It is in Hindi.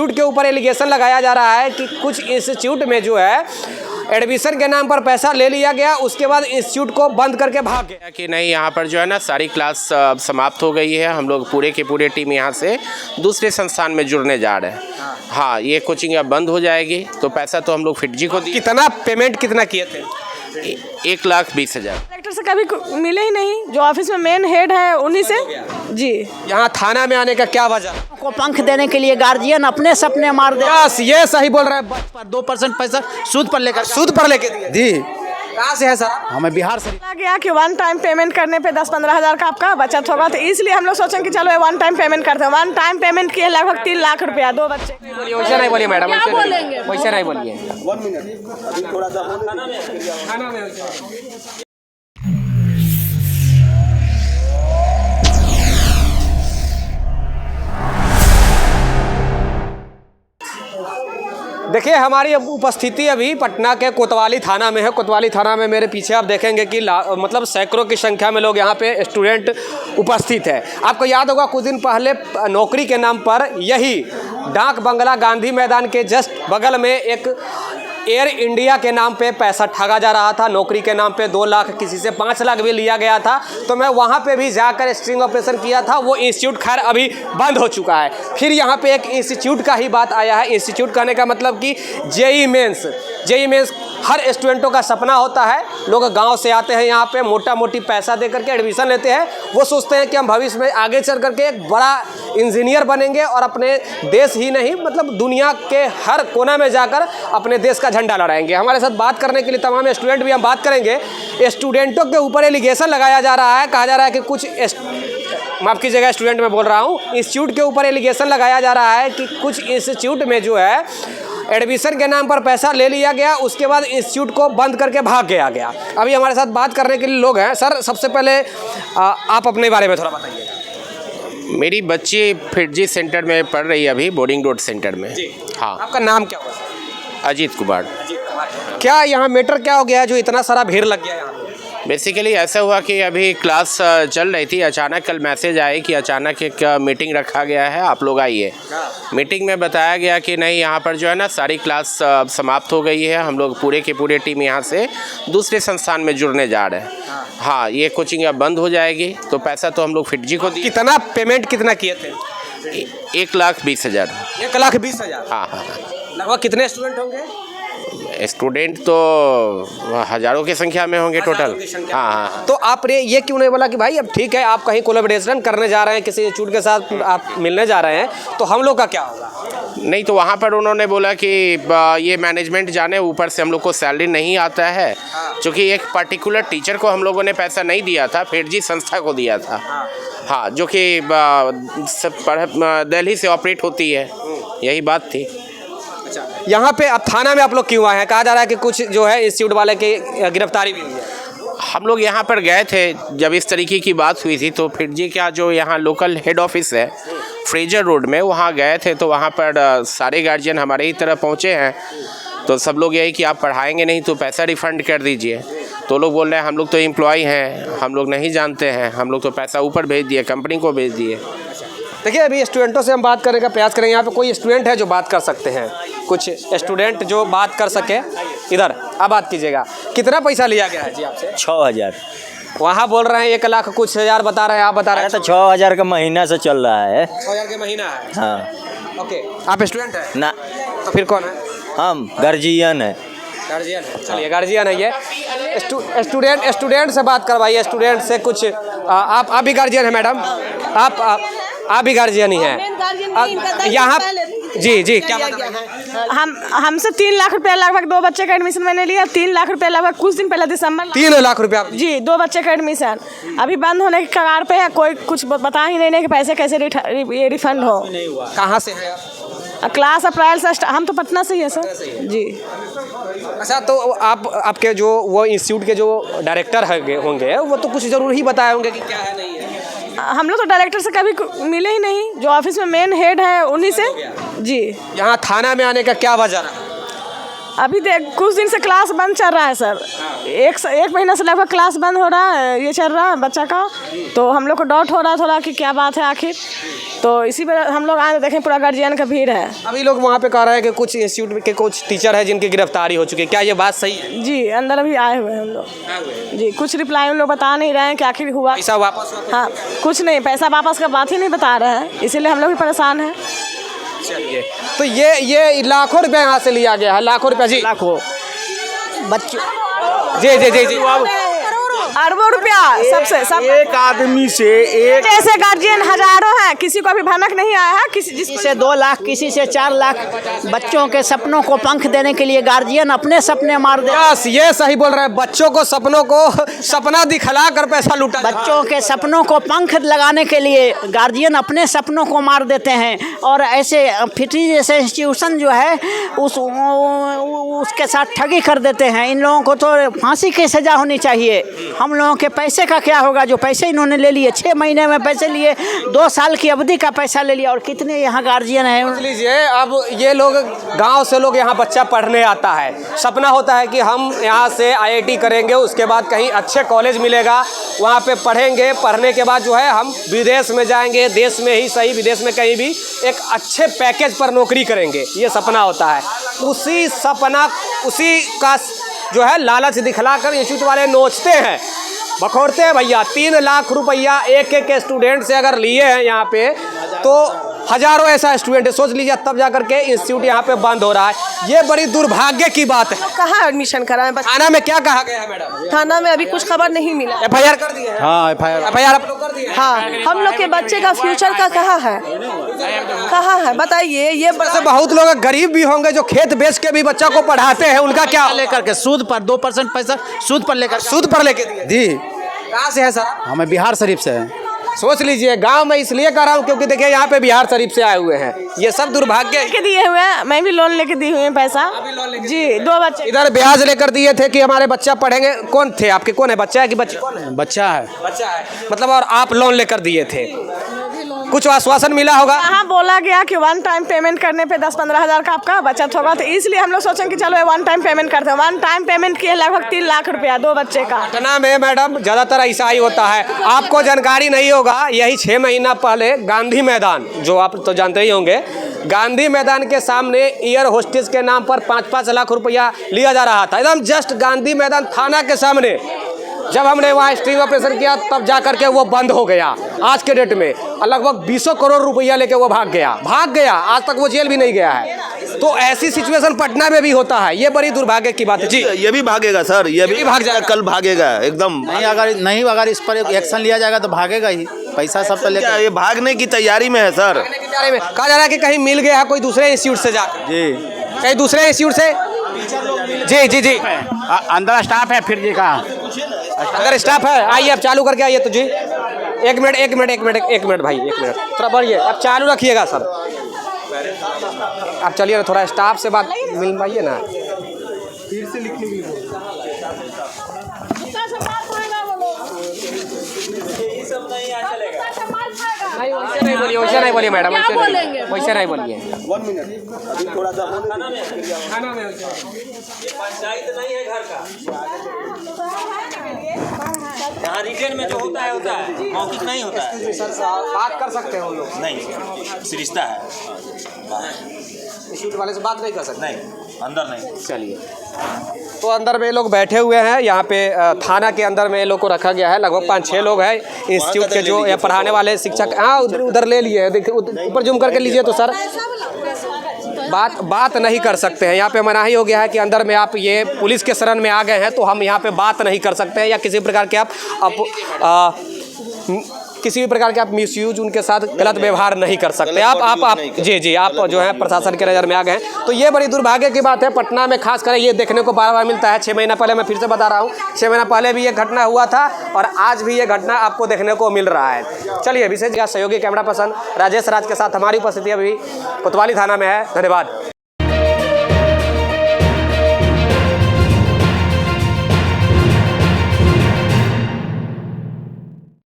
इंस्टीट्यूट के ऊपर एलिगेशन लगाया जा रहा है कि कुछ इंस्टीट्यूट में जो है एडमिशन के नाम पर पैसा ले लिया गया, उसके बाद इंस्टीट्यूट को बंद करके भाग गया। कि नहीं, यहाँ पर जो है ना सारी क्लास समाप्त हो गई है। हम लोग पूरे के पूरे टीम यहाँ से दूसरे संस्थान में जुड़ने जा रहे हैं। हाँ, ये कोचिंग अब बंद हो जाएगी। तो पैसा तो हम लोग फिटजी को दिए। कितना पेमेंट कितना किए थे? 1,20,000। डायरेक्टर से कभी मिले ही नहीं, जो ऑफिस में मेन हेड है उन्हीं से। जी, यहाँ थाना में आने का क्या वजह? को पंख देने के लिए गार्जियन अपने सपने मार दे। बस ये सही बोल रहे हैं। 2% पैसा सूद पर लेकर सूद पर लेके दिए जी। कहाँ से है सर? हमें बिहार से बोला गया कि वन टाइम पेमेंट करने पे 10-15 हज़ार का आपका बचत होगा, तो इसलिए हम लोग सोचें कि चलो वन टाइम पेमेंट करते हैं। वन टाइम पेमेंट किए लगभग 3 लाख रुपया 2 बच्चे। वैसे नहीं बोलिए मैडम, क्या बोलेंगे? वैसे नहीं बोलिए। देखिए, हमारी अब उपस्थिति अभी पटना के कोतवाली थाना में है। कोतवाली थाना में मेरे पीछे आप देखेंगे कि मतलब सैकड़ों की संख्या में लोग यहाँ पे स्टूडेंट उपस्थित है। आपको याद होगा कुछ दिन पहले नौकरी के नाम पर यही डाक बंगला गांधी मैदान के जस्ट बगल में एक एयर इंडिया के नाम पे पैसा ठगा जा रहा था। नौकरी के नाम पे 2 लाख, किसी से 5 लाख भी लिया गया था। तो मैं वहाँ पे भी जाकर स्ट्रिंग ऑपरेशन किया था। वो इंस्टीट्यूट खैर अभी बंद हो चुका है। फिर यहाँ पे एक इंस्टीट्यूट का ही बात आया है। इंस्टीट्यूट कहने का मतलब कि जेईई मेंस हर स्टूडेंटों का सपना होता है। लोग गांव से आते हैं यहाँ पे, मोटा मोटी पैसा दे करके एडमिशन लेते हैं। वो सोचते हैं कि हम भविष्य में आगे चल करके एक बड़ा इंजीनियर बनेंगे और अपने देश ही नहीं मतलब दुनिया के हर कोना में जाकर अपने देश का झंडा लहराएंगे। हमारे साथ बात करने के लिए तमाम स्टूडेंट भी हम बात करेंगे। स्टूडेंटों के ऊपर एलिगेशन लगाया जा रहा है, कहा जा रहा है कि कुछ माफ़ कीजिएगा स्टूडेंट में बोल रहा हूँ, इंस्टीट्यूट के ऊपर एलिगेशन लगाया जा रहा है कि कुछ इंस्टीट्यूट में जो है एडमिशन के नाम पर पैसा ले लिया गया, उसके बाद इंस्टीट्यूट को बंद करके भाग गया। अभी हमारे साथ बात करने के लिए लोग हैं। सर, सबसे पहले आप अपने बारे में थोड़ा बताइए। मेरी बच्ची फिटजी सेंटर में पढ़ रही है अभी, बोर्डिंग रोड सेंटर में। हाँ। आपका नाम क्या हुआ? अजीत कुमार। क्या यहाँ मैटर क्या हो गया है जो इतना सारा भीड़ लग गया यहाँ? बेसिकली ऐसा हुआ कि अभी क्लास चल रही थी, अचानक कल मैसेज आए कि अचानक एक मीटिंग रखा गया है, आप लोग आइए। मीटिंग में बताया गया कि नहीं, यहाँ पर जो है ना सारी क्लास समाप्त हो गई है। हम लोग पूरे के पूरे टीम यहाँ से दूसरे संस्थान में जुड़ने जा रहे हैं। हाँ, ये कोचिंग अब बंद हो जाएगी। तो पैसा तो हम लोग फिटजी को दिए। कितना पेमेंट कितना किए थे? 1,20,000। 1,20,000? हाँ। लगभग कितने स्टूडेंट होंगे? स्टूडेंट तो हज़ारों की संख्या में होंगे टोटल। हाँ। तो आपने ये क्यों नहीं बोला कि भाई अब ठीक है, आप कहीं कोलैबोरेशन करने जा रहे हैं, किसी इंस्टीट्यूट के साथ आप मिलने जा रहे हैं, तो हम लोग का क्या होगा? नहीं, तो वहाँ पर उन्होंने बोला कि ये मैनेजमेंट जाने, ऊपर से हम लोग को सैलरी नहीं आता है। क्योंकि एक पर्टिकुलर टीचर को हम लोगों ने पैसा नहीं दिया था, फिटजी संस्था को दिया था। हाँ, जो कि दिल्ली से ऑपरेट होती है, यही बात थी। यहाँ पे अब थाना में आप लोग क्यों आए हैं? कहा जा रहा है कि कुछ जो है इंस्टीट्यूट वाले की गिरफ्तारी भी हुई है। हम लोग यहाँ पर गए थे जब इस तरीके की बात हुई थी, तो फिटजी का जो यहाँ लोकल हेड ऑफिस है फ्रेजर रोड में, वहाँ गए थे। तो वहाँ पर सारे गार्जियन हमारे ही तरफ पहुँचे हैं। तो सब लोग यही कि आप पढ़ाएंगे नहीं तो पैसा रिफ़ंड कर दीजिए। तो लोग बोल रहे हैं हम लोग तो एम्प्लॉय हैं, हम लोग नहीं जानते हैं, हम लोग तो पैसा ऊपर भेज दिए, कंपनी को भेज दिए। देखिए, अभी स्टूडेंटों से हम बात करने का प्रयास करेंगे। यहाँ पे कोई स्टूडेंट है जो बात कर सकते हैं? कुछ स्टूडेंट जो बात कर सके, इधर आप बात कीजिएगा। कितना पैसा लिया गया है जी आपसे? 6,000। वहाँ बोल रहे हैं 1,00,000 कुछ हज़ार बता रहे हैं, आप बता रहे हैं तो 6,000 का महीना से चल रहा है। 6,000 का महीना है? हाँ। ओके, आप स्टूडेंट हैं? ना। तो फिर कौन है? हम गार्जियन है। गार्जियन है? चलिए, गार्जियन है ये। स्टूडेंट से बात करवाइए। स्टूडेंट से कुछ आप भी गार्जियन है मैडम? आप भी गार्जियन ही हैं यहाँ? जी, क्या हमसे 3 लाख रुपया लगभग 2 बच्चे का एडमिशन मैंने लिया। 3 लाख रुपया लगभग कुछ दिन पहले दिसंबर 3 लाख रुपया? जी, 2 बच्चे का एडमिशन अभी बंद होने के कगार पे है। कोई कुछ बता ही नहीं कि पैसे कैसे रिफंड हो। कहाँ से है आप? क्लास अप्रैल से हम तो पटना से ही है सर जी। अच्छा, तो आपके जो वो इंस्टीट्यूट के जो डायरेक्टर होंगे वो तो कुछ ज़रूर ही बताए होंगे कि क्या है नहीं है। हम लोग तो डायरेक्टर से कभी मिले ही नहीं, जो ऑफिस में मेन हेड है उन्हीं से। जी, यहाँ थाना में आने का क्या वजह रहा? अभी देख कुछ दिन से क्लास बंद चल रहा है सर। एक महीना से लगभग क्लास बंद हो रहा है, ये चल रहा है बच्चा का। तो हम लोग को डाउट हो रहा है थोड़ा कि क्या बात है आखिर। तो इसी पर हम लोग आए देखें, पूरा गार्जियन का भीड़ है। अभी लोग वहाँ पे कह रहे हैं कि कुछ इंस्टीट्यूट के कुछ टीचर है जिनकी गिरफ्तारी हो चुकी है, क्या ये बात सही है? जी, अंदर अभी आए हुए हैं हम लोग। जी, कुछ रिप्लाई हम लोग बता नहीं रहे हैं कि आखिर हुआ। पैसा वापस हो? हाँ, कुछ नहीं, पैसा वापस का बात ही नहीं बता रहे हैं, इसीलिए हम लोग भी परेशान हैं। चलिए, तो ये लाखों रुपया यहाँ से लिया गया है, लाखों रुपया जी। लाखों बच्चों जी जी जी जी अरबों रुपया सबसे सब एक आदमी से एक जैसे गार्जियन हजारों हैं, किसी को अभी भनक नहीं आया है। किसी से 2 लाख, किसी से 4 लाख। बच्चों के सपनों को पंख देने के लिए गार्जियन अपने सपने मार दे। बस ये सही बोल रहे हैं, बच्चों को सपनों को सपना दिखला कर पैसा लूटा। बच्चों के सपनों को पंख लगाने के लिए गार्जियन अपने सपनों को मार देते हैं। और ऐसे फिटरी जैसे इंस्टीट्यूशन जो है उसके साथ ठगी कर देते हैं। इन लोगों को तो फांसी की सज़ा होनी चाहिए। हम लोगों के पैसे का क्या होगा जो पैसे इन्होंने ले लिए? 6 महीने में पैसे लिए, 2 साल की अवधि का पैसा ले लिया। और कितने यहाँ गार्जियन हैं। लीजिए, अब ये लोग गांव से लोग यहाँ बच्चा पढ़ने आता है, सपना होता है कि हम यहाँ से IIT करेंगे, उसके बाद कहीं अच्छे कॉलेज मिलेगा, वहाँ पे पढ़ेंगे, पढ़ने के बाद जो है हम विदेश में जाएंगे, देश में ही सही विदेश में कहीं भी एक अच्छे पैकेज पर नौकरी करेंगे, ये सपना होता है। उसी सपना उसी का जो है लालच दिखलाकर इंस्टीट्यूट वाले नोचते हैं, बखोरते हैं। भैया 3 लाख रुपया एक स्टूडेंट से अगर लिए हैं यहाँ पे, तो हजारों ऐसा स्टूडेंट है, सोच लीजिए, तब जाकर के इंस्टीट्यूट यहाँ पे बंद हो रहा है। ये बड़ी दुर्भाग्य की बात है। कहाँ एडमिशन कराएं? थाना में क्या कहा गया है मैडम? थाना में अभी कुछ खबर नहीं मिला। FIR कर दिए हैं? हाँ FIR आप लोग कर दिए हैं? हाँ, हम लोग के बच्चे का फ्यूचर का कहाँ है बताइए। ये वैसे बहुत लोग गरीब भी होंगे जो खेत बेच के भी बच्चा को पढ़ाते हैं, उनका क्या? लेकर के सूद पर 2% पैसा सूद पर लेकर सूद पर लेके दिए? जी, कहाँ से है सर? हमें बिहार शरीफ से है। सोच लीजिए, गांव में इसलिए कह रहा हूँ क्योंकि देखिए यहाँ पे बिहार शरीफ से आए हुए हैं। ये सब दुर्भाग्य लेके दिए हुए हैं, मैं भी लोन लेके दी हुई हूँ पैसा। जी, 2 बच्चे इधर ब्याज लेकर दिए थे कि हमारे बच्चा पढ़ेंगे। कौन थे आपके? कौन है? बच्चा है कि बच्चा? कौन है? बच्चा है। बच्चा है मतलब, और आप लोन लेकर दिए थे, कुछ आश्वासन मिला होगा? हाँ, बोला गया कि 1 टाइम पेमेंट करने पे 10-15 हज़ार का आपका बचत होगा। तो इसलिए हम लोग सोचें कि चलो 1 टाइम पेमेंट करते हैं। 1 टाइम पेमेंट किए लगभग 3 लाख रुपया 2 बच्चे का। पटना में मैडम ज़्यादातर ऐसा ही होता है। आपको जानकारी नहीं होगा, यही 6 महीना पहले गांधी मैदान, जो आप तो जानते ही होंगे, गांधी मैदान के सामने एयर होस्टेस के नाम पर 5-5 लाख रुपया लिया जा रहा था। एकदम जस्ट गांधी मैदान थाना के सामने। जब हमने वहाँ स्ट्रिंग ऑपरेशन किया तब जा करके वो बंद हो गया। आज के डेट में लगभग 20 करोड़ रुपया लेके वो भाग गया। आज तक वो जेल भी नहीं गया है। तो ऐसी सिचुएशन पटना में भी होता है। ये बड़ी दुर्भाग्य की बात है जी। ये भी भागेगा सर, ये भी भाग जाएगा, कल भागेगा एकदम। अगर इस पर एक्शन लिया जाएगा तो भागेगा ही। पैसा सब तो लेकर ये भागने की तैयारी में है सर। कहा जा रहा है कि कहीं मिल गया है कोई दूसरे इंस्टीट्यूट से जाकर। जी, कहीं दूसरे इंस्टीट्यूट से? जी जी जी, अंदर स्टाफ है फिर जी का। अगर स्टाफ है, आइए आप चालू करके आइए। तो जी एक मिनट भाई, 1 मिनट थोड़ा बढ़िए, आप चालू रखिएगा सर। आप चलिए ना, थोड़ा स्टाफ से बात मिलवाइए ना। फिर से लिखने के लिए वैसे नहीं बोलिए मैडम, वैसे नहीं बोलिए। 1 मिनट अभी थोड़ा सा पंचायत नहीं है घर का, यहाँ रिटेन में जो होता है मौखिक नहीं होता है। सर बात कर सकते हैं हम लोग? नहीं, रिश्ता है, इंस्टीट्यूट वाले से बात नहीं कर सकते? नहीं, अंदर नहीं। चलिए, तो अंदर में ये लोग बैठे हुए हैं। यहाँ पे थाना के अंदर में ये लोग को रखा गया है। लगभग 5-6 लोग हैं इंस्टीट्यूट के जो पढ़ाने वाले शिक्षक। हाँ, उधर ले लिए हैं, देखिए ऊपर जूम करके लीजिए। तो सर बात नहीं कर सकते हैं, यहाँ पे मनाही हो गया है कि अंदर में आप ये पुलिस के शरण में आ गए हैं तो हम यहाँ पे बात नहीं कर सकते हैं, या किसी प्रकार के आप किसी भी प्रकार के आप मिसयूज, उनके साथ गलत व्यवहार नहीं कर सकते। आप जी आप जो है प्रशासन के नज़र में आ गए हैं। तो ये बड़ी दुर्भाग्य की बात है। पटना में खास कर ये देखने को बार-बार मिलता है। 6 महीना पहले, मैं फिर से बता रहा हूँ, 6 महीना पहले भी ये घटना हुआ था और आज भी ये घटना आपको देखने को मिल रहा है। चलिए, विशेष सहयोगी कैमरा पर्सन राजेश राज के साथ हमारी उपस्थिति अभी कोतवाली थाना में है। धन्यवाद।